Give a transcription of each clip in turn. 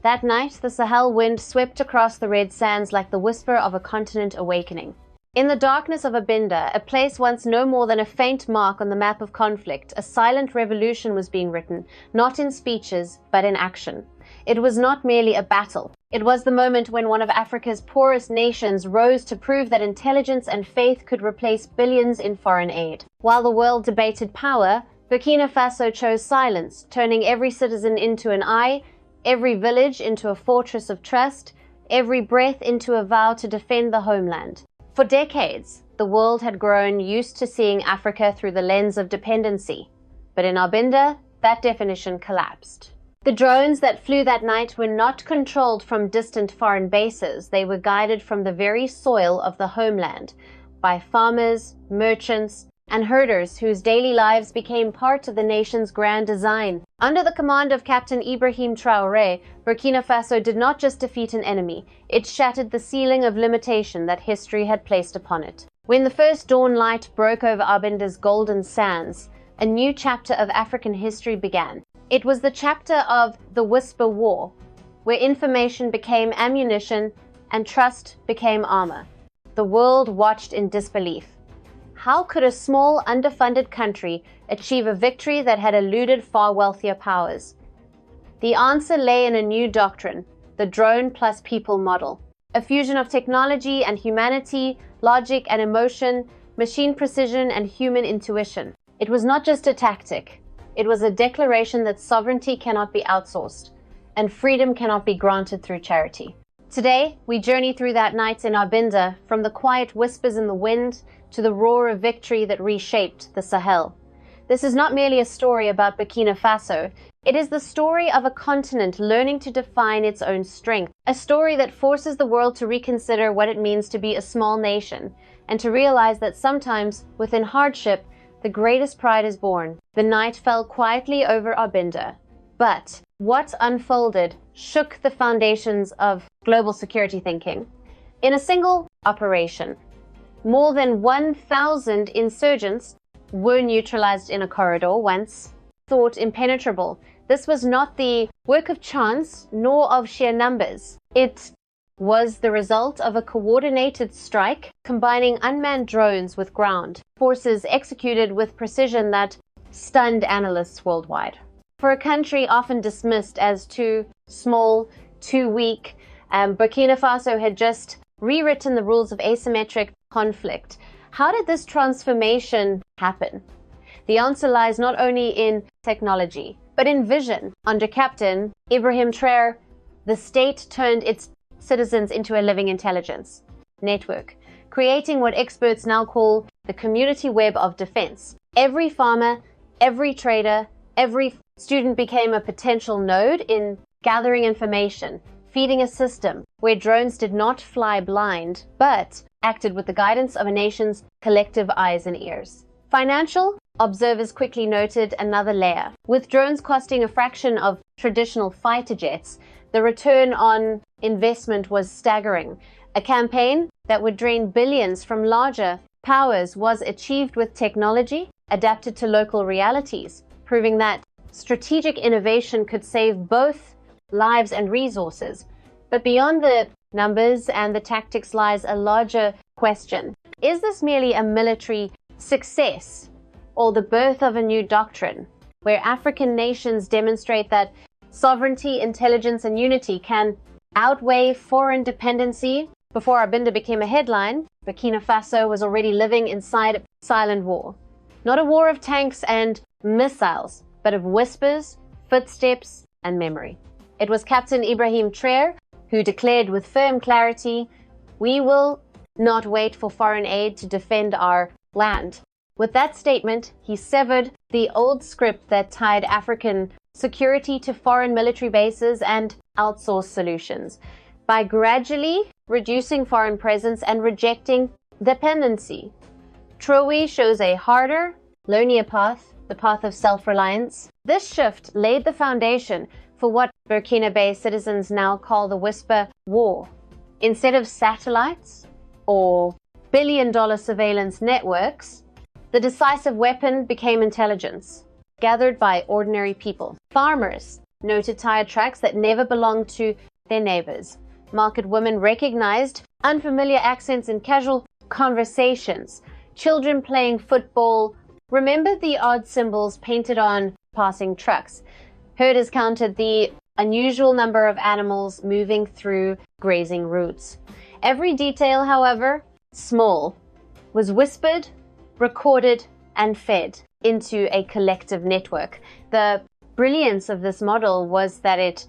That night, the Sahel wind swept across the red sands like the whisper of a continent awakening. In the darkness of Arbinda, a place once no more than a faint mark on the map of conflict, a silent revolution was being written, not in speeches, but in action. It was not merely a battle. It was the moment when one of Africa's poorest nations rose to prove that intelligence and faith could replace billions in foreign aid. While the world debated power, Burkina Faso chose silence, turning every citizen into an eye, every village into a fortress of trust, every breath into a vow to defend the homeland. For decades, the world had grown used to seeing Africa through the lens of dependency. But in Arbinda, that definition collapsed. The drones that flew that night were not controlled from distant foreign bases. They were guided from the very soil of the homeland by farmers, merchants, and herders whose daily lives became part of the nation's grand design. Under the command of Captain Ibrahim Traoré, Burkina Faso did not just defeat an enemy, it shattered the ceiling of limitation that history had placed upon it. When the first dawn light broke over Arbinda's golden sands, a new chapter of African history began. It was the chapter of the Whisper War, where information became ammunition and trust became armor. The world watched in disbelief. How could a small, underfunded country achieve a victory that had eluded far wealthier powers? The answer lay in a new doctrine, the drone plus people model. A fusion of technology and humanity, logic and emotion, machine precision and human intuition. It was not just a tactic. It was a declaration that sovereignty cannot be outsourced, and freedom cannot be granted through charity. Today, we journey through that night in Arbinda, from the quiet whispers in the wind to the roar of victory that reshaped the Sahel. This is not merely a story about Burkina Faso. It is the story of a continent learning to define its own strength, a story that forces the world to reconsider what it means to be a small nation, and to realize that sometimes, within hardship, the greatest pride is born. The night fell quietly over Arbinda, but what unfolded shook the foundations of global security thinking. In a single operation, more than 1,000 insurgents were neutralized in a corridor once thought impenetrable. This was not the work of chance nor of sheer numbers. It was the result of a coordinated strike combining unmanned drones with ground forces executed with precision that stunned analysts worldwide. For a country often dismissed as too small, too weak, Burkina Faso had just rewritten the rules of asymmetric conflict. How did this transformation happen? The answer lies not only in technology, but in vision. Under Captain Ibrahim Traoré, the state turned its citizens into a living intelligence network, creating what experts now call the community web of defense. Every farmer, every trader, every student became a potential node in gathering information, feeding a system where drones did not fly blind, but acted with the guidance of a nation's collective eyes and ears. Financial, observers quickly noted another layer. With drones costing a fraction of traditional fighter jets, the return on investment was staggering. A campaign that would drain billions from larger powers was achieved with technology adapted to local realities, proving that strategic innovation could save both lives and resources. But beyond the numbers and the tactics lies a larger question. Is this merely a military success or the birth of a new doctrine where African nations demonstrate that sovereignty, intelligence, and unity can outweigh foreign dependency? Before Arbinda became a headline, Burkina Faso was already living inside a silent war. Not a war of tanks and missiles, but of whispers, footsteps, and memory. It was Captain Ibrahim Traoré who declared with firm clarity, "We will not wait for foreign aid to defend our land." With that statement, he severed the old script that tied African security to foreign military bases and outsourced solutions. By gradually reducing foreign presence and rejecting dependency, Traoré shows a harder, lonelier path, the path of self-reliance. This shift laid the foundation for what Burkina-based citizens now call the Whisper War. Instead of satellites or billion-dollar surveillance networks, the decisive weapon became intelligence, gathered by ordinary people. Farmers, noted tire tracks that never belonged to their neighbors. Market women recognized unfamiliar accents in casual conversations. Children playing football remembered the odd symbols painted on passing trucks. Herders counted the unusual number of animals moving through grazing routes. Every detail, however, small, was whispered, recorded, and fed into a collective network. The brilliance of this model was that it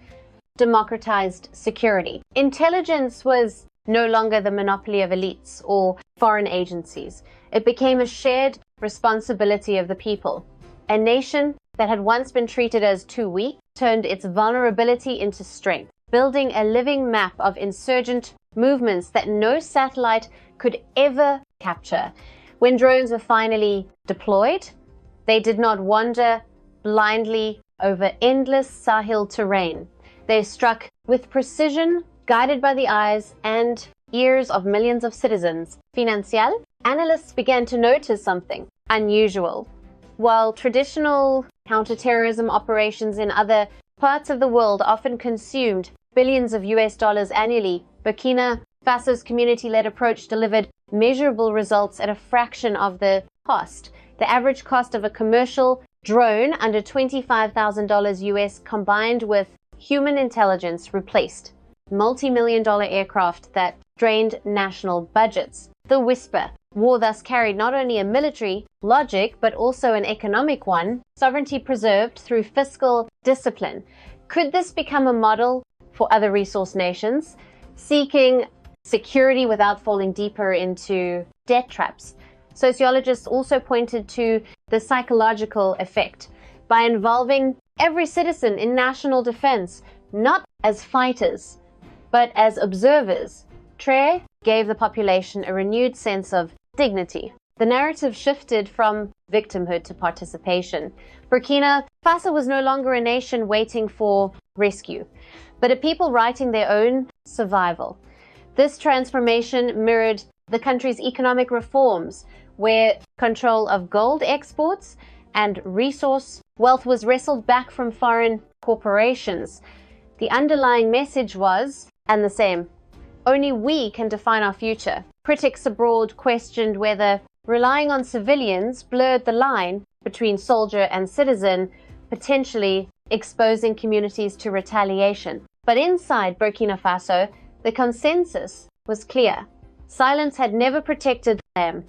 democratized security. Intelligence was no longer the monopoly of elites or foreign agencies. It became a shared responsibility of the people. A nation that had once been treated as too weak turned its vulnerability into strength, building a living map of insurgent movements that no satellite could ever capture. When drones were finally deployed, they did not wander blindly over endless Sahel terrain. They struck with precision, guided by the eyes and ears of millions of citizens. Financial analysts began to notice something unusual. While traditional counterterrorism operations in other parts of the world often consumed billions of US dollars annually, Burkina Faso's community-led approach delivered measurable results at a fraction of the cost. The average cost of a commercial drone under $25,000 US combined with human intelligence replaced multi-million-dollar aircraft that drained national budgets. The Whisper war thus carried not only a military logic but also an economic one, sovereignty preserved through fiscal discipline. Could this become a model for other resource nations seeking security without falling deeper into debt traps? Sociologists also pointed to the psychological effect. By involving every citizen in national defense, not as fighters, but as observers, Traoré gave the population a renewed sense of dignity. The narrative shifted from victimhood to participation. Burkina Faso was no longer a nation waiting for rescue, but a people writing their own survival. This transformation mirrored the country's economic reforms, where control of gold exports and resource wealth was wrestled back from foreign corporations. The underlying message was, and the same, only we can define our future. Critics abroad questioned whether relying on civilians blurred the line between soldier and citizen, potentially exposing communities to retaliation. But inside Burkina Faso, the consensus was clear. Silence had never protected them.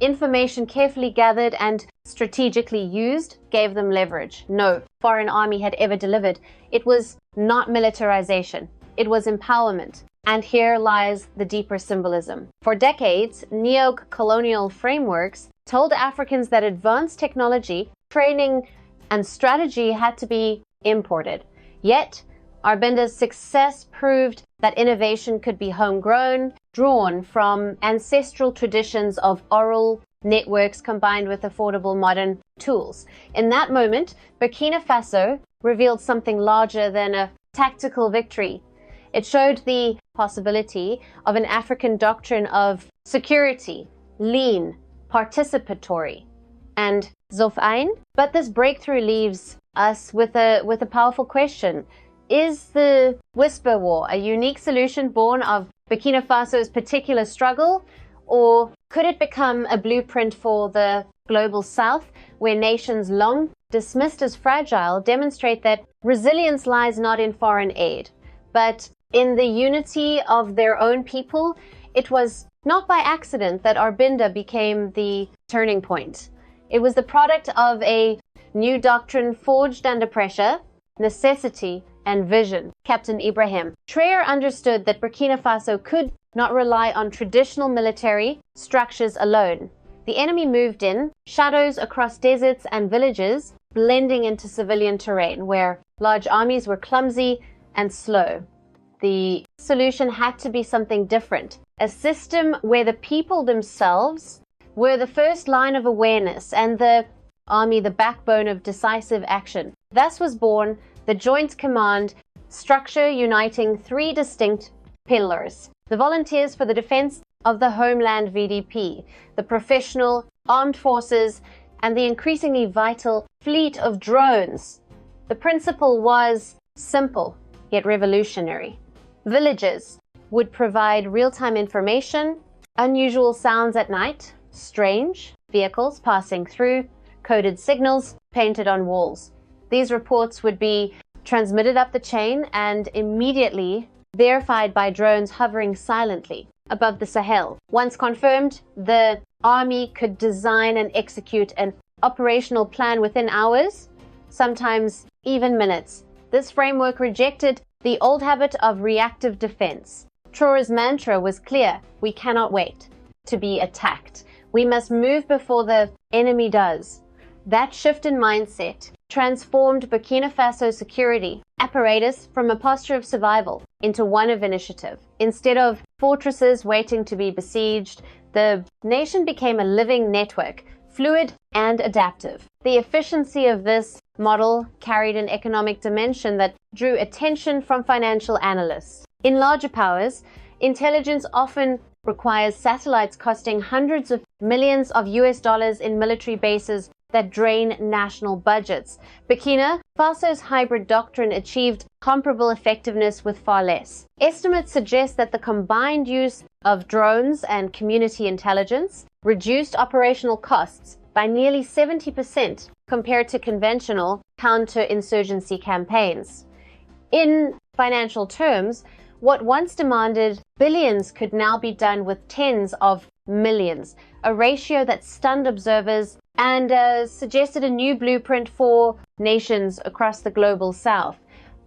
Information carefully gathered and strategically used gave them leverage. No foreign army had ever delivered. It was not militarization. It was empowerment. And here lies the deeper symbolism. For decades, neo-colonial frameworks told Africans that advanced technology, training, and strategy had to be imported. Yet, Arbinda's success proved that innovation could be homegrown, drawn from ancestral traditions of oral networks combined with affordable modern tools. In that moment, Burkina Faso revealed something larger than a tactical victory. It showed the possibility of an African doctrine of security, lean, participatory, and Zofain. But this breakthrough leaves us with a powerful question. Is the Whisper War a unique solution born of Burkina Faso's particular struggle, or could it become a blueprint for the global South, where nations long dismissed as fragile demonstrate that resilience lies not in foreign aid, but in the unity of their own people? It was not by accident that Arbinda became the turning point. It was the product of a new doctrine forged under pressure, necessity, and vision. Captain Ibrahim. Traoré understood that Burkina Faso could not rely on traditional military structures alone. The enemy moved in, shadows across deserts and villages, blending into civilian terrain where large armies were clumsy and slow. The solution had to be something different, a system where the people themselves were the first line of awareness and the army the backbone of decisive action. Thus was born the Joint Command structure uniting three distinct pillars: the Volunteers for the Defense of the Homeland VDP, the Professional Armed Forces, and the increasingly vital fleet of drones. The principle was simple yet revolutionary. Villages would provide real-time information, unusual sounds at night, strange vehicles passing through, coded signals painted on walls. These reports would be transmitted up the chain and immediately verified by drones hovering silently above the Sahel. Once confirmed, the army could design and execute an operational plan within hours, sometimes even minutes. This framework rejected the old habit of reactive defense. Traoré's mantra was clear: we cannot wait to be attacked. We must move before the enemy does. That shift in mindset transformed Burkina Faso's security apparatus from a posture of survival into one of initiative. Instead of fortresses waiting to be besieged, the nation became a living network, fluid and adaptive. The efficiency of this model carried an economic dimension that drew attention from financial analysts. In larger powers, intelligence often requires satellites costing hundreds of millions of US dollars in military bases that drain national budgets. Burkina Faso's hybrid doctrine achieved comparable effectiveness with far less. Estimates suggest that the combined use of drones and community intelligence reduced operational costs by nearly 70% compared to conventional counterinsurgency campaigns. In financial terms, what once demanded billions could now be done with tens of millions, a ratio that stunned observers and suggested a new blueprint for nations across the global south.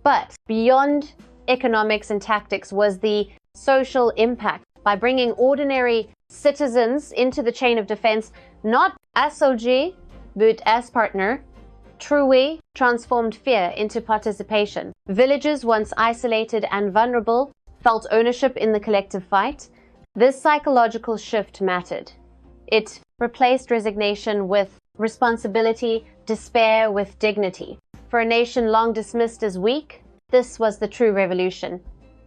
But beyond economics and tactics was the social impact. By bringing ordinary citizens into the chain of defense, not as soldier, but as partner, Traoré transformed fear into participation. Villages, once isolated and vulnerable, felt ownership in the collective fight. This psychological shift mattered. It replaced resignation with responsibility, despair with dignity. For a nation long dismissed as weak, this was the true revolution.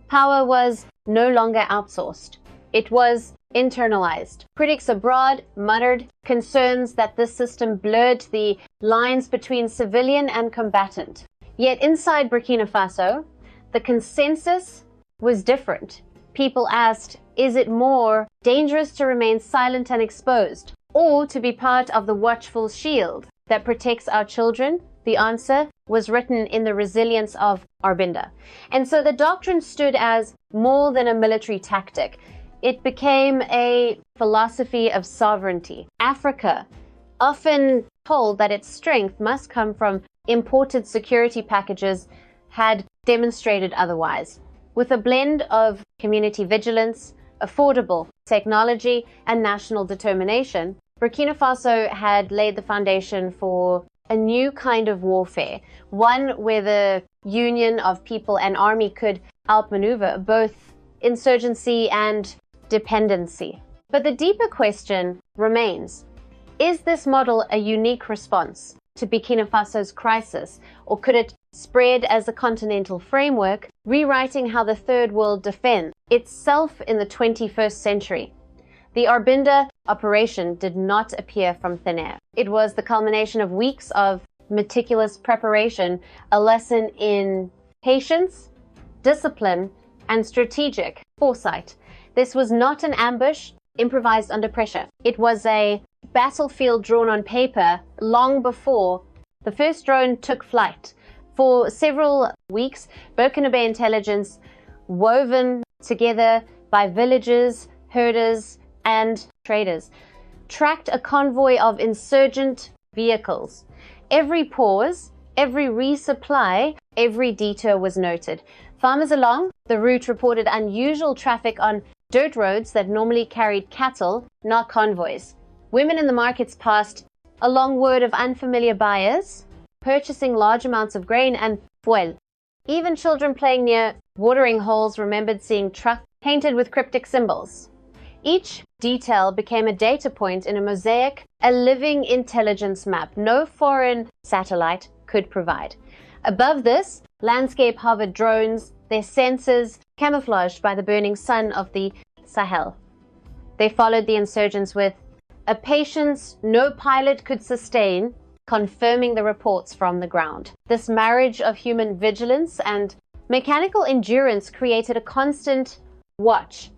Power was no longer outsourced. It was internalized. Critics abroad muttered concerns that this system blurred the lines between civilian and combatant. Yet inside Burkina Faso, the consensus was different. People asked, is it more dangerous to remain silent and exposed, or to be part of the watchful shield that protects our children? The answer was written in the resilience of Arbinda. And so the doctrine stood as more than a military tactic. It became a philosophy of sovereignty. Africa, often told that its strength must come from imported security packages, had demonstrated otherwise. With a blend of community vigilance, affordable technology, and national determination, Burkina Faso had laid the foundation for a new kind of warfare, one where the union of people and army could outmaneuver both insurgency and dependency. But the deeper question remains, is this model a unique response to Burkina Faso's crisis, or could it spread as a continental framework, rewriting how the Third World defends itself in the 21st century? The Arbinda operation did not appear from thin air. It was the culmination of weeks of meticulous preparation, a lesson in patience, discipline, and strategic foresight. This was not an ambush improvised under pressure. It was a battlefield drawn on paper long before the first drone took flight. For several weeks, Burkina Faso intelligence, woven together by villagers, herders, and traders, tracked a convoy of insurgent vehicles. Every pause, every resupply, every detour was noted. Farmers along the route reported unusual traffic on dirt roads that normally carried cattle, not convoys. Women in the markets passed along word of unfamiliar buyers, purchasing large amounts of grain and fuel. Even children playing near watering holes remembered seeing trucks painted with cryptic symbols. Each detail became a data point in a mosaic, a living intelligence map no foreign satellite could provide. Above this landscape hovered drones, their sensors camouflaged by the burning sun of the Sahel. They followed the insurgents with a patience no pilot could sustain, confirming the reports from the ground. This marriage of human vigilance and mechanical endurance created a constant watch,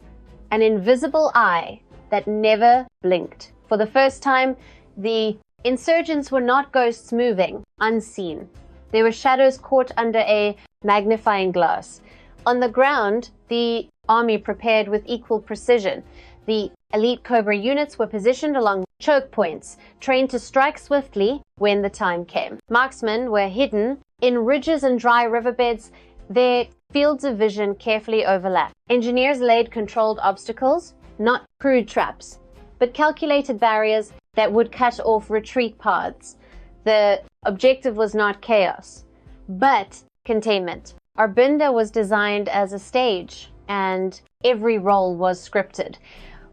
an invisible eye that never blinked. For the first time, the insurgents were not ghosts moving, unseen. They were shadows caught under a magnifying glass. On the ground, the army prepared with equal precision. The elite Cobra units were positioned along choke points, trained to strike swiftly when the time came. Marksmen were hidden in ridges and dry riverbeds, their fields of vision carefully overlapped. Engineers laid controlled obstacles, not crude traps, but calculated barriers that would cut off retreat paths. The objective was not chaos, but containment. Arbinda was designed as a stage, and every role was scripted.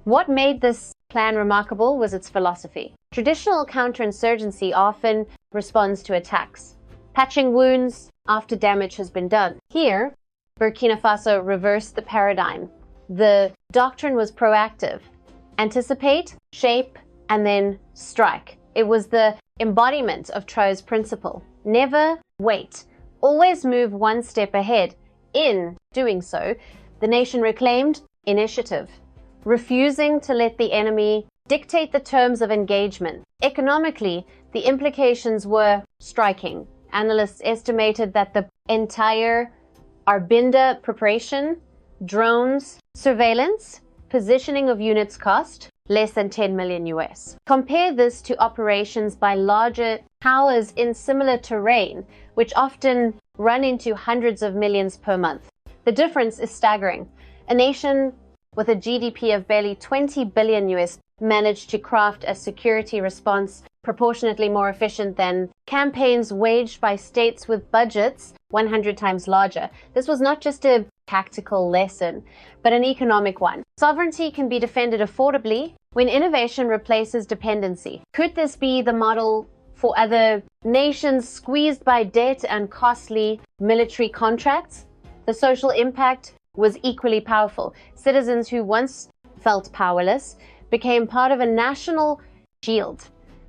What made this plan remarkable was its philosophy. Traditional counterinsurgency often responds to attacks, patching wounds after damage has been done. Here, Burkina Faso reversed the paradigm. The doctrine was proactive: anticipate, shape, and then strike. It was the embodiment of Traoré's principle. Never wait. Always move one step ahead. In doing so, the nation reclaimed initiative, refusing to let the enemy dictate the terms of engagement. Economically, the implications were striking. Analysts estimated that the entire Arbinda preparation, drones, surveillance, positioning of units cost less than 10 million US. Compare this to operations by larger powers in similar terrain, which often run into hundreds of millions per month. The difference is staggering. A nation with a GDP of barely 20 billion US managed to craft a security response proportionately more efficient than campaigns waged by states with budgets 100 times larger. This was not just a tactical lesson, but an economic one. Sovereignty can be defended affordably when innovation replaces dependency. Could this be the model for other nations squeezed by debt and costly military contracts? The social impact was equally powerful. Citizens who once felt powerless became part of a national shield.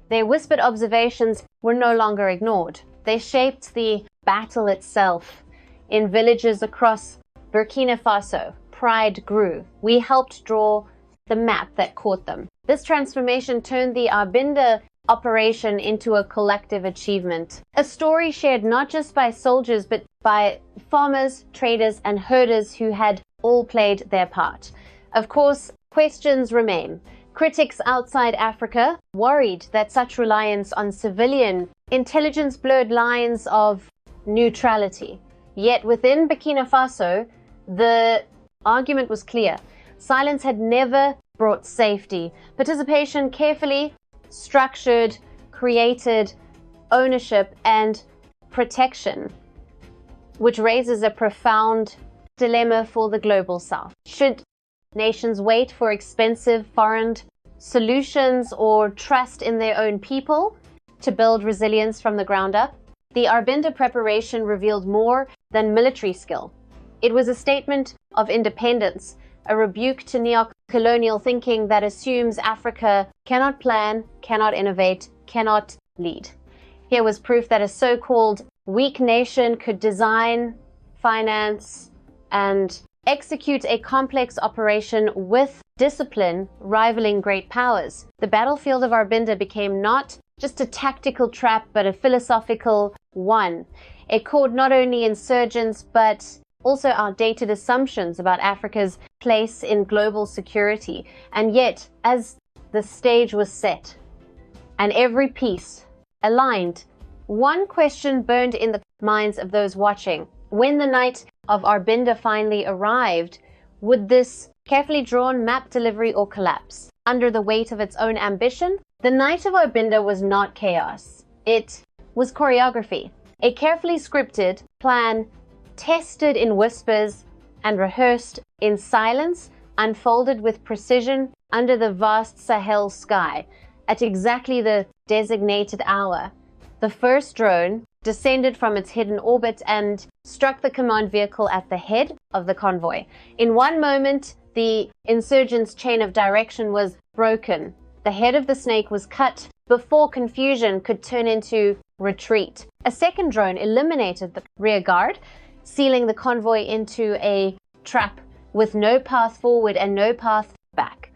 Their whispered observations were no longer ignored. They shaped the battle itself. In villages across Burkina Faso, pride grew. We helped draw the map that caught them. This transformation turned the Arbinda operation into a collective achievement. A story shared not just by soldiers, but by farmers, traders, and herders who had all played their part. Of course, questions remain. Critics outside Africa worried that such reliance on civilian intelligence blurred lines of neutrality. Yet within Burkina Faso, the argument was clear. Silence had never brought safety. Participation, carefully structured, created ownership and protection, which raises a profound dilemma for the global South. Should nations wait for expensive foreign solutions or trust in their own people to build resilience from the ground up? The Arbinda preparation revealed more than military skill. It was a statement of independence, a rebuke to neo-colonial thinking that assumes Africa cannot plan, cannot innovate, cannot lead. Here was proof that a so-called weak nation could design, finance, and execute a complex operation with discipline rivaling great powers. The battlefield of Arbinda became not just a tactical trap, but a philosophical one. It caught not only insurgents, but also outdated assumptions about Africa's place in global security. And yet, as the stage was set and every piece aligned, one question burned in the minds of those watching. When the night of Arbinda finally arrived, would this carefully drawn map delivery or collapse under the weight of its own ambition? The night of Arbinda was not chaos. It was choreography, a carefully scripted plan tested in whispers and rehearsed in silence, unfolded with precision under the vast Sahel sky. At exactly the designated hour, the first drone descended from its hidden orbit and struck the command vehicle at the head of the convoy. In one moment, the insurgents' chain of direction was broken. The head of the snake was cut before confusion could turn into retreat. A second drone eliminated the rear guard, sealing the convoy into a trap with no path forward and no path back.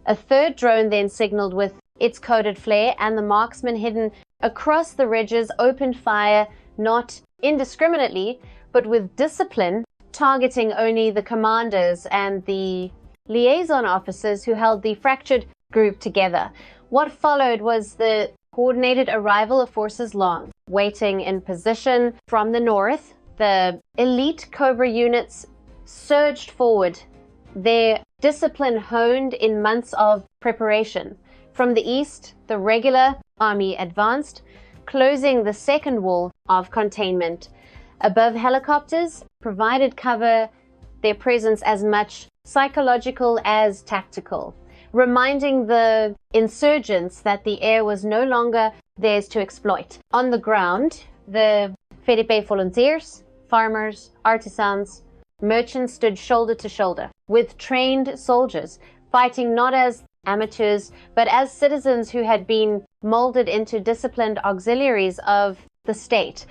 A third drone then signaled with its coded flare, and the marksmen hidden across the ridges opened fire, not indiscriminately, but with discipline, targeting only the commanders and the liaison officers who held the fractured group together. What followed was the coordinated arrival of forces long, waiting in position from the north. The elite Cobra units surged forward, their discipline honed in months of preparation. From the east, the regular army advanced, closing the second wall of containment. Above, helicopters provided cover, their presence as much psychological as tactical, reminding the insurgents that the air was no longer theirs to exploit. On the ground, the FDP volunteers, farmers, artisans, merchants stood shoulder to shoulder with trained soldiers, fighting not as amateurs, but as citizens who had been molded into disciplined auxiliaries of the state.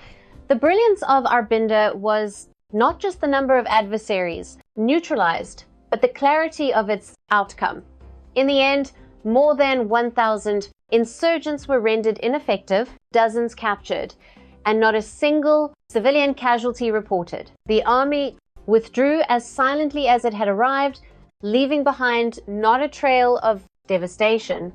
The brilliance of Arbinda was not just the number of adversaries neutralized, but the clarity of its outcome. In the end, more than 1,000 insurgents were rendered ineffective, dozens captured, and not a single civilian casualty reported. The army withdrew as silently as it had arrived, leaving behind not a trail of devastation,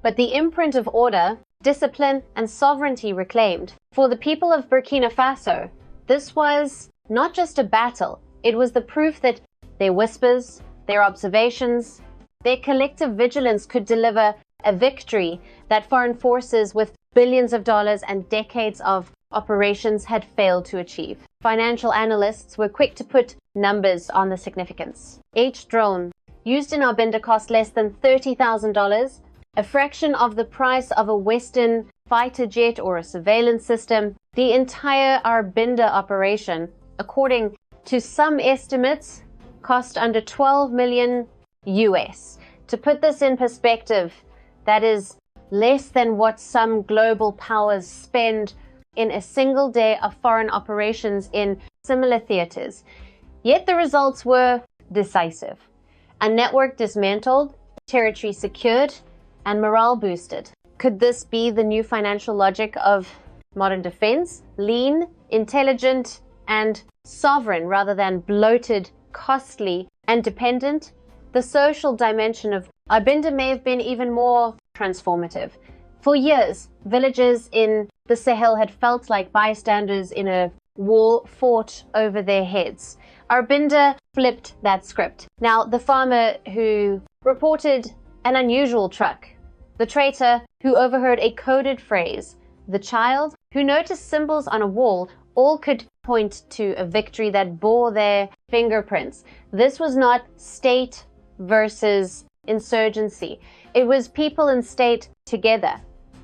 but the imprint of order, discipline, and sovereignty reclaimed. For the people of Burkina Faso, this was not just a battle, it was the proof that their whispers, their observations, their collective vigilance could deliver a victory that foreign forces with billions of dollars and decades of operations had failed to achieve. Financial analysts were quick to put numbers on the significance. Each drone used in Arbinda cost less than $30,000, a fraction of the price of a Western fighter jet or a surveillance system. The entire Arbinda operation, according to some estimates, cost under 12 million US. To put this in perspective, that is less than what some global powers spend in a single day of foreign operations in similar theaters. Yet the results were decisive. A network dismantled, territory secured, and morale boosted. Could this be the new financial logic of modern defense? Lean, intelligent, and sovereign rather than bloated, costly, and dependent? The social dimension of Arbinda may have been even more transformative. For years, villagers in the Sahel had felt like bystanders in a war fought over their heads. Arbinda flipped that script. Now, the farmer who reported an unusual truck, the traitor who overheard a coded phrase, the child who noticed symbols on a wall, all could point to a victory that bore their fingerprints. This was not state versus insurgency. It was people and state together,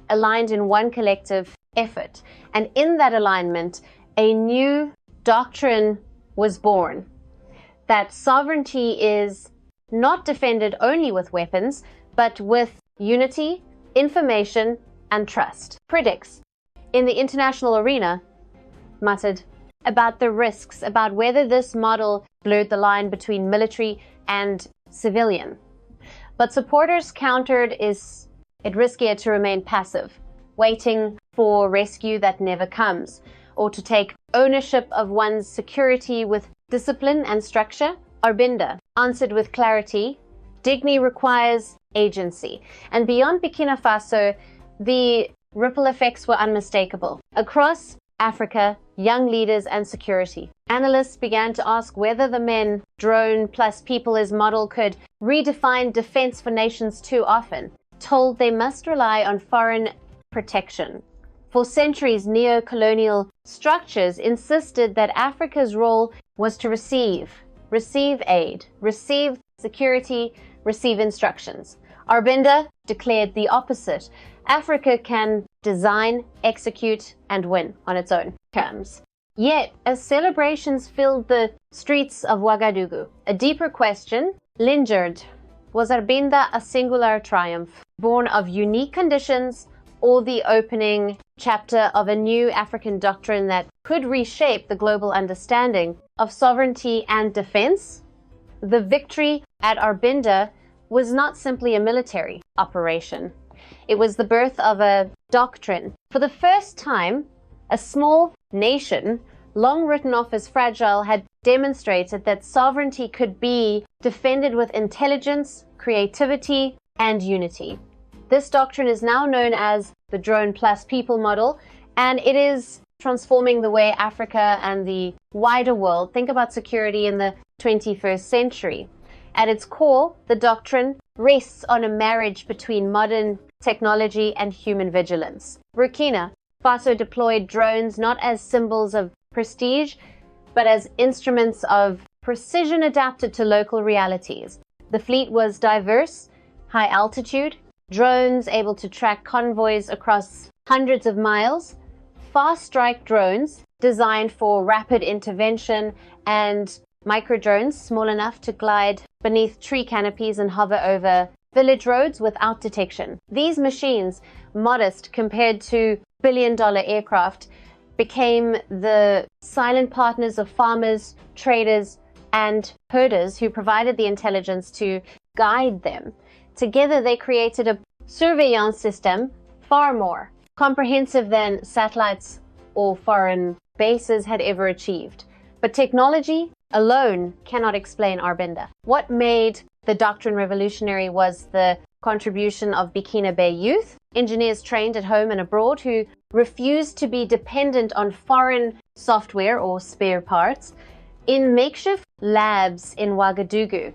aligned in one collective effort. And in that alignment, a new doctrine was born, that sovereignty is not defended only with weapons, but with unity, information, and trust. Critics in the international arena muttered about the risks, about whether this model blurred the line between military and civilian. But supporters countered, is it riskier to remain passive, waiting for rescue that never comes, or to take ownership of one's security with discipline and structure? Arbinda answered with clarity, dignity requires agency. And beyond Burkina Faso, the ripple effects were unmistakable. Across Africa, young leaders and security. Analysts began to ask whether the men, drone plus people as model could redefine defense for nations too often, told they must rely on foreign protection. For centuries, neo-colonial structures insisted that Africa's role was to receive aid, receive security, receive instructions. Arbinda declared the opposite. Africa can design, execute, and win on its own terms. Yet, as celebrations filled the streets of Ouagadougou, a deeper question lingered. Was Arbinda a singular triumph, born of unique conditions, or the opening chapter of a new African doctrine that could reshape the global understanding of sovereignty and defense. The victory at Arbinda was not simply a military operation. It was the birth of a doctrine. For the first time, a small nation, long written off as fragile, had demonstrated that sovereignty could be defended with intelligence, creativity, and unity. This doctrine is now known as the Drone Plus People model, and it is transforming the way Africa and the wider world think about security in the 21st century. At its core, the doctrine rests on a marriage between modern technology and human vigilance. Burkina Faso deployed drones not as symbols of prestige, but as instruments of precision adapted to local realities. The fleet was diverse, high altitude, drones able to track convoys across hundreds of miles, fast strike drones designed for rapid intervention, and micro drones small enough to glide beneath tree canopies and hover over village roads without detection. These machines, modest compared to billion-dollar aircraft, became the silent partners of farmers, traders, and herders who provided the intelligence to guide them. Together, they created a surveillance system far more comprehensive than satellites or foreign bases had ever achieved. But technology alone cannot explain Arbinda. What made the doctrine revolutionary was the contribution of Burkina Faso youth, engineers trained at home and abroad who refused to be dependent on foreign software or spare parts. In makeshift labs in Ouagadougou,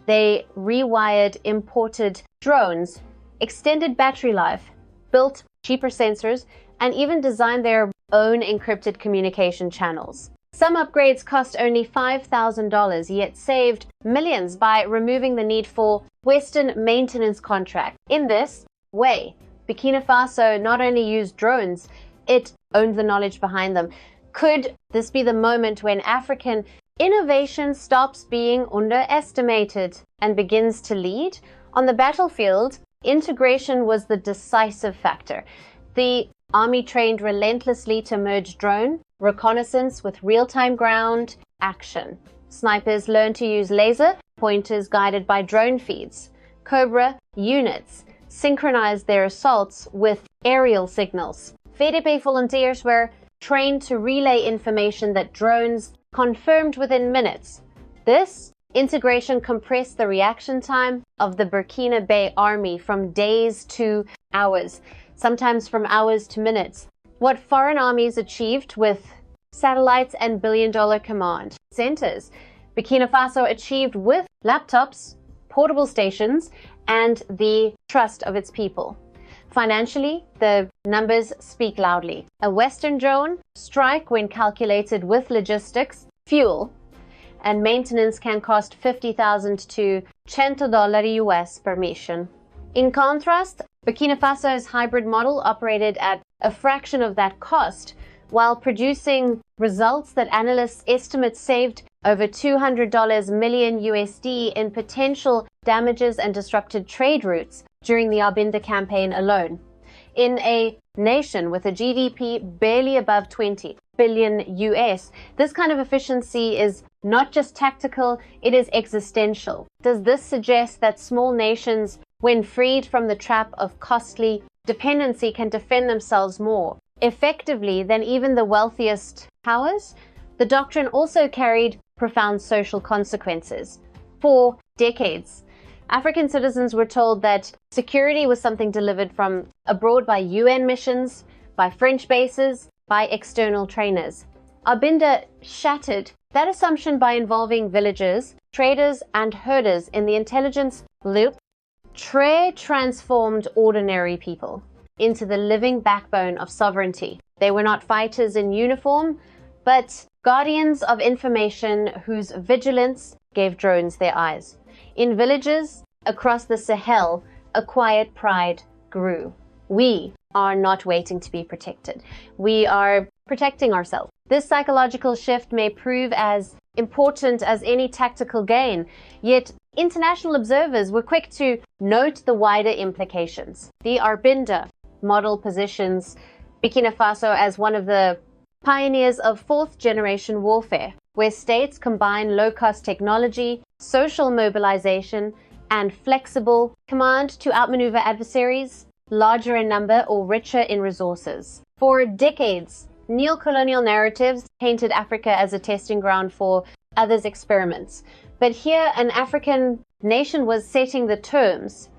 they rewired imported drones, extended battery life, built cheaper sensors, and even designed their own encrypted communication channels. Some upgrades cost only $5,000, yet saved millions by removing the need for Western maintenance contracts. In this way, Burkina Faso not only used drones, it owned the knowledge behind them. Could this be the moment when African innovation stops being underestimated and begins to lead? On the battlefield, integration was the decisive factor. The army trained relentlessly to merge drone reconnaissance with real-time ground action. Snipers learned to use laser pointers guided by drone feeds. Cobra units synchronized their assaults with aerial signals. VDP volunteers were trained to relay information that drones confirmed within minutes. This integration compressed the reaction time of the Burkina Faso army from days to hours, sometimes from hours to minutes. What foreign armies achieved with satellites and billion-dollar command centers, Burkina Faso achieved with laptops, portable stations, and the trust of its people. Financially, the numbers speak loudly. A Western drone strike, when calculated with logistics, fuel, and maintenance, can cost $50,000 to $100 US per mission. In contrast, Burkina Faso's hybrid model operated at a fraction of that cost, while producing results that analysts estimate saved over $200 million USD in potential damages and disrupted trade routes during the Arbinda campaign alone. In a nation with a GDP barely above 20 billion US, this kind of efficiency is not just tactical, it is existential. Does this suggest that small nations, when freed from the trap of costly dependency, can defend themselves more effectively than even the wealthiest powers? The doctrine also carried profound social consequences. For decades, African citizens were told that security was something delivered from abroad by UN missions, by French bases, by external trainers. Arbinda shattered that assumption by involving villagers, traders, and herders in the intelligence loop. Traoré transformed ordinary people into the living backbone of sovereignty. They were not fighters in uniform, but guardians of information whose vigilance gave drones their eyes. In villages across the Sahel, a quiet pride grew. We are not waiting to be protected. We are protecting ourselves. This psychological shift may prove as important as any tactical gain, yet international observers were quick to note the wider implications. The Arbinda model positions Burkina Faso as one of the pioneers of fourth-generation warfare, where states combine low-cost technology, social mobilization, and flexible command to outmaneuver adversaries, larger in number or richer in resources. For decades, neo-colonial narratives painted Africa as a testing ground for others' experiments. But here, an African nation was setting the terms,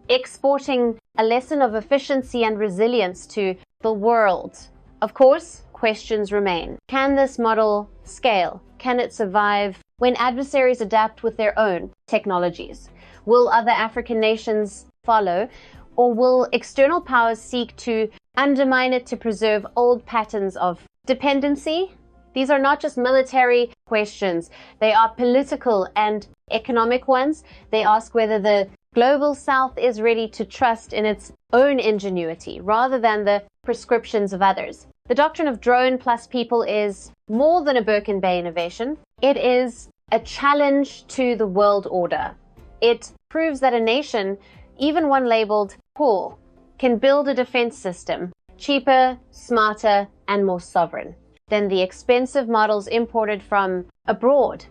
exporting a lesson of efficiency and resilience to the world. Of course, questions remain. Can this model scale? Can it survive when adversaries adapt with their own technologies? Will other African nations follow, or will external powers seek to undermine it to preserve old patterns of dependency? These are not just military questions. They are political and economic ones. They ask whether the global South is ready to trust in its own ingenuity rather than the prescriptions of others. The doctrine of drone plus people is more than a Birkin Bay innovation. It is a challenge to the world order. It proves that a nation, even one labeled poor, can build a defense system cheaper, smarter, and more sovereign than the expensive models imported from abroad.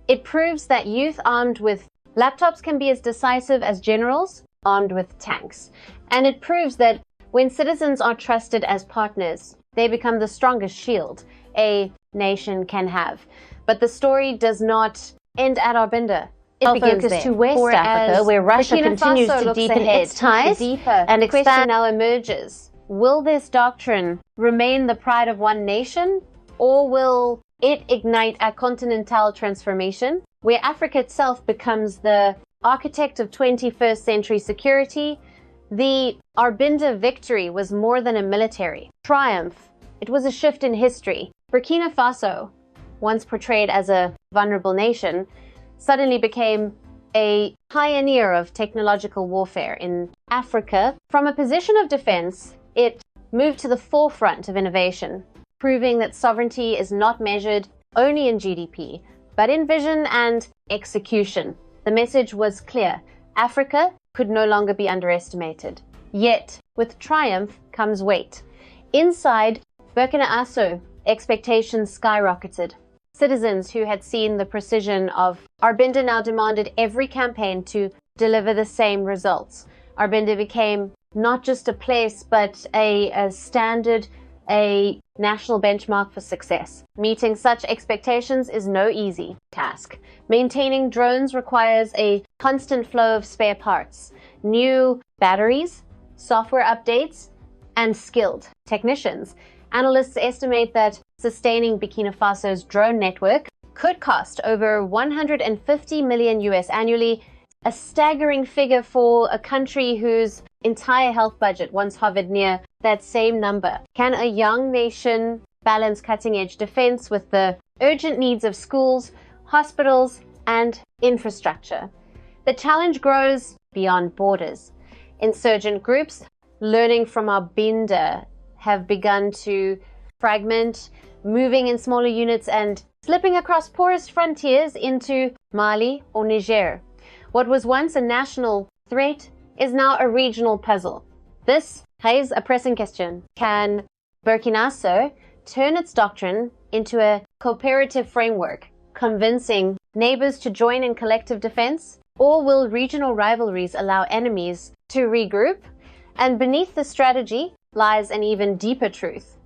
It proves that youth armed with laptops can be as decisive as generals armed with tanks. And it proves that when citizens are trusted as partners, they become the strongest shield a nation can have. But the story does not end at Arbinda. It begins there. To West Africa, where Russia continues to deepen its ties and expand. The question now emerges: will this doctrine remain the pride of one nation, or will it ignite a continental transformation where Africa itself becomes the architect of 21st century security? The Arbinda victory was more than a military triumph. It was a shift in history. Burkina Faso, once portrayed as a vulnerable nation, suddenly became a pioneer of technological warfare in Africa. From a position of defense, it moved to the forefront of innovation, proving that sovereignty is not measured only in GDP, but in vision and execution. The message was clear: Africa could no longer be underestimated. Yet, with triumph comes weight. Inside Burkina Faso, expectations skyrocketed. Citizens who had seen the precision of Arbinda now demanded every campaign to deliver the same results. Arbinda became not just a place, but a standard, a national benchmark for success. Meeting such expectations is no easy task. Maintaining drones requires a constant flow of spare parts, new batteries, software updates, and skilled technicians. Analysts estimate that sustaining Burkina Faso's drone network could cost over 150 million US annually, a staggering figure for a country whose entire health budget once hovered near that same number. Can a young nation balance cutting-edge defense with the urgent needs of schools, hospitals, and infrastructure? The challenge grows beyond borders. Insurgent groups, learning from Arbinda, have begun to fragment, moving in smaller units and slipping across porous frontiers into Mali or Niger. What was once a national threat is now a regional puzzle. This raises a pressing question. Can Burkina Faso turn its doctrine into a cooperative framework, convincing neighbors to join in collective defense? Or will regional rivalries allow enemies to regroup? And beneath the strategy lies an even deeper truth.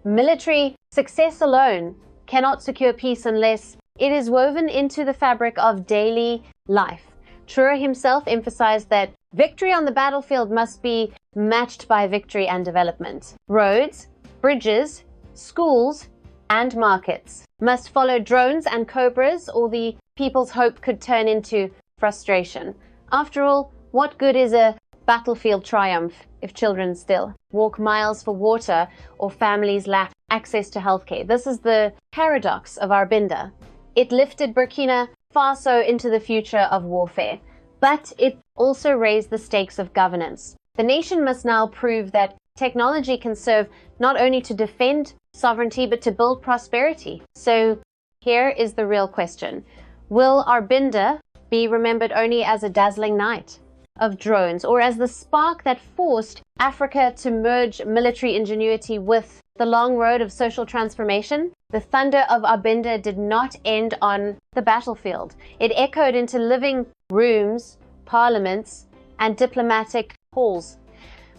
Military success alone cannot secure peace unless it is woven into the fabric of daily life. Traoré himself emphasized that victory on the battlefield must be matched by victory and development. Roads, bridges, schools, and markets must follow drones and cobras, or the people's hope could turn into frustration. After all, what good is a battlefield triumph if children still walk miles for water or families lack access to healthcare? This is the paradox of Arbinda. It lifted Burkina Faso into the future of warfare, but it also raised the stakes of governance. The nation must now prove that technology can serve not only to defend sovereignty, but to build prosperity. So here is the real question. Will Arbinda be remembered only as a dazzling night, of drones, or as the spark that forced Africa to merge military ingenuity with the long road of social transformation, the thunder of Arbinda did not end on the battlefield. It echoed into living rooms, parliaments, and diplomatic halls.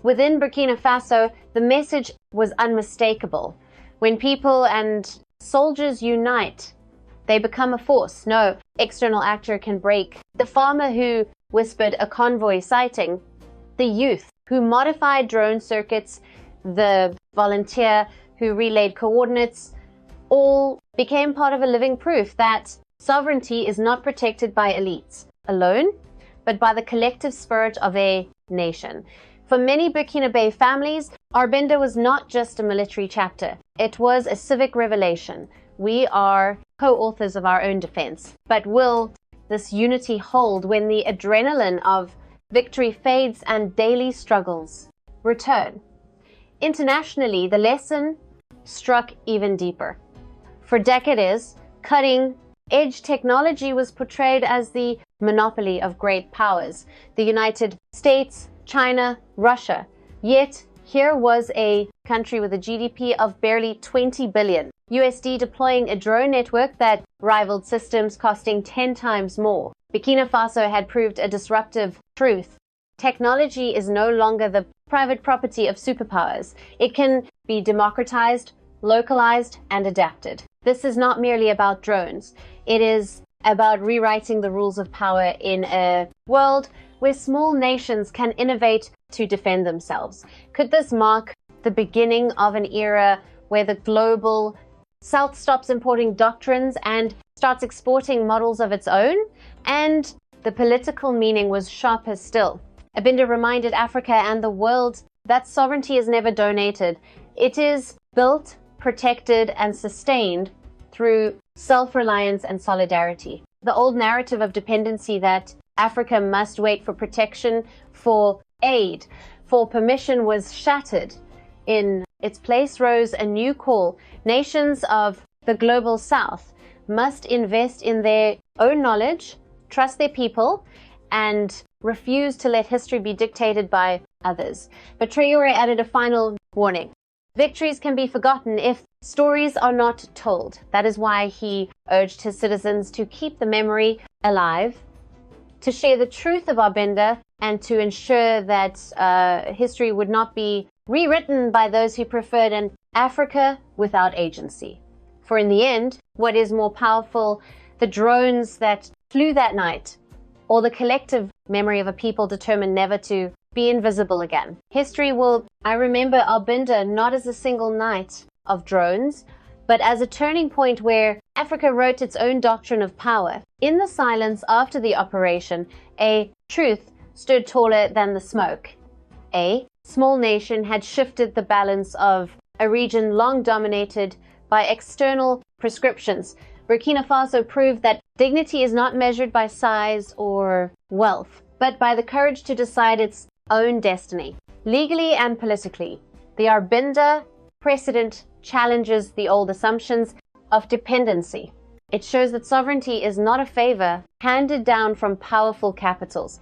Within Burkina Faso, the message was unmistakable. When people and soldiers unite, they become a force. No external actor can break. The farmer who whispered a convoy sighting, the youth who modified drone circuits, the volunteer who relayed coordinates, all became part of a living proof that sovereignty is not protected by elites alone, but by the collective spirit of a nation. For many Burkinabe families, Arbinda was not just a military chapter. It was a civic revelation. We are co-authors of our own defense. But will this unity hold when the adrenaline of victory fades and daily struggles return? Internationally, the lesson struck even deeper. For decades, cutting-edge technology was portrayed as the monopoly of great powers, the United States, China, Russia. Yet, here was a country with a GDP of barely 20 billion USD deploying a drone network that rivaled systems costing 10 times more. Burkina Faso had proved a disruptive truth. Technology is no longer the private property of superpowers. It can be democratized, localized, and adapted. This is not merely about drones. It is about rewriting the rules of power in a world where small nations can innovate to defend themselves. Could this mark the beginning of an era where the global South stops importing doctrines and starts exporting models of its own? And the political meaning was sharper still. Arbinda reminded Africa and the world that sovereignty is never donated. It is built, protected, and sustained through self-reliance and solidarity. The old narrative of dependency that Africa must wait for protection, for aid, for permission was shattered. In its place rose a new call. Nations of the global South must invest in their own knowledge, trust their people, and refuse to let history be dictated by others. But Traoré added a final warning. Victories can be forgotten if stories are not told. That is why he urged his citizens to keep the memory alive, to share the truth of Arbinda, and to ensure that history would not be rewritten by those who preferred an Africa without agency. For in the end, what is more powerful, the drones that flew that night, or the collective memory of a people determined never to be invisible again? History will, I remember Arbinda not as a single night of drones, but as a turning point where Africa wrote its own doctrine of power. In the silence after the operation, a truth stood taller than the smoke. A small nation had shifted the balance of a region long dominated by external prescriptions. Burkina Faso proved that dignity is not measured by size or wealth, but by the courage to decide its own destiny. Legally and politically, the Arbinda precedent challenges the old assumptions of dependency. It shows that sovereignty is not a favor handed down from powerful capitals.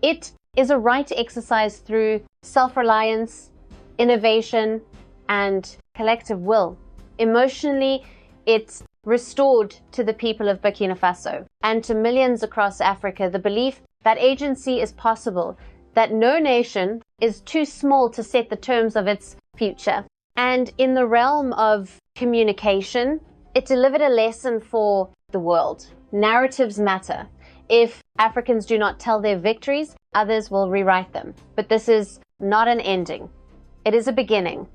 It is a right exercised through self-reliance, innovation, and collective will. Emotionally, it's restored to the people of Burkina Faso and to millions across Africa the belief that agency is possible, that no nation is too small to set the terms of its future. And in the realm of communication, it delivered a lesson for the world. Narratives matter. If Africans do not tell their victories, others will rewrite them. But this is not an ending. It is a beginning.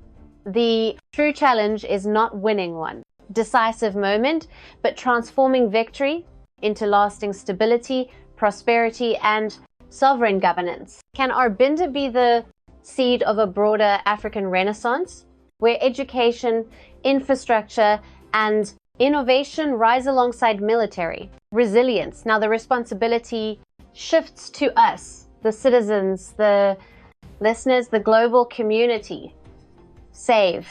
The true challenge is not winning one decisive moment, but transforming victory into lasting stability, prosperity, and sovereign governance. Can Arbinda be the seed of a broader African renaissance, where education, infrastructure, and innovation rise alongside military resilience? Now the responsibility shifts to us, the citizens, the listeners, the global community. Save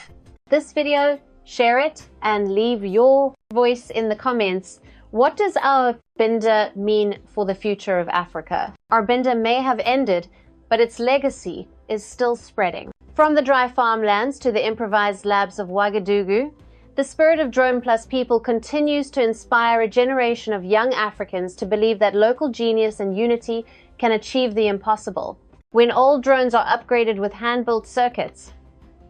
this video, share it, and leave your voice in the comments. What does Arbinda mean for the future of Africa? Arbinda may have ended, but its legacy is still spreading. From the dry farmlands to the improvised labs of Ouagadougou, the spirit of Drone Plus People continues to inspire a generation of young Africans to believe that local genius and unity can achieve the impossible. When old drones are upgraded with hand-built circuits,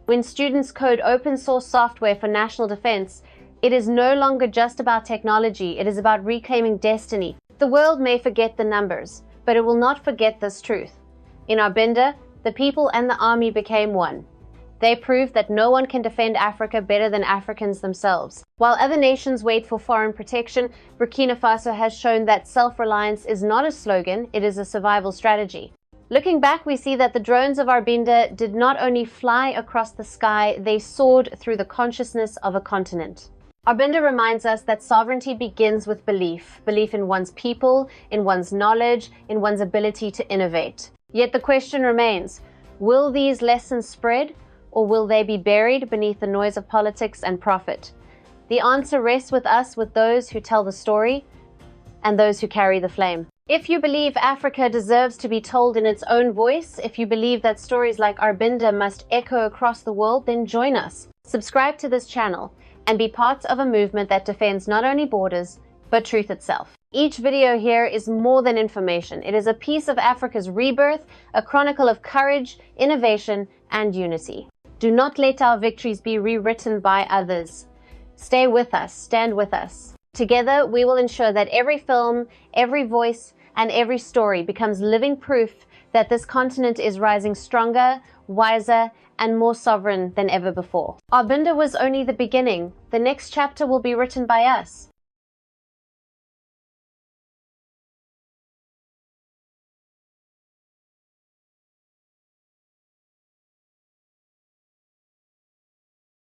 when students code open-source software for national defense, it is no longer just about technology, it is about reclaiming destiny. The world may forget the numbers, but it will not forget this truth. In Arbinda, the people and the army became one. They proved that no one can defend Africa better than Africans themselves. While other nations wait for foreign protection, Burkina Faso has shown that self-reliance is not a slogan, it is a survival strategy. Looking back, we see that the drones of Arbinda did not only fly across the sky, they soared through the consciousness of a continent. Arbinda reminds us that sovereignty begins with belief in one's people, in one's knowledge, in one's ability to innovate. Yet the question remains, will these lessons spread, or will they be buried beneath the noise of politics and profit? The answer rests with us, with those who tell the story and those who carry the flame. If you believe Africa deserves to be told in its own voice, if you believe that stories like Arbinda must echo across the world, then join us. Subscribe to this channel and be part of a movement that defends not only borders, but truth itself. Each video here is more than information. It is a piece of Africa's rebirth, a chronicle of courage, innovation, and unity. Do not let our victories be rewritten by others. Stay with us, stand with us. Together, we will ensure that every film, every voice, and every story becomes living proof that this continent is rising stronger, wiser, and more sovereign than ever before. Arbinda was only the beginning. The next chapter will be written by us.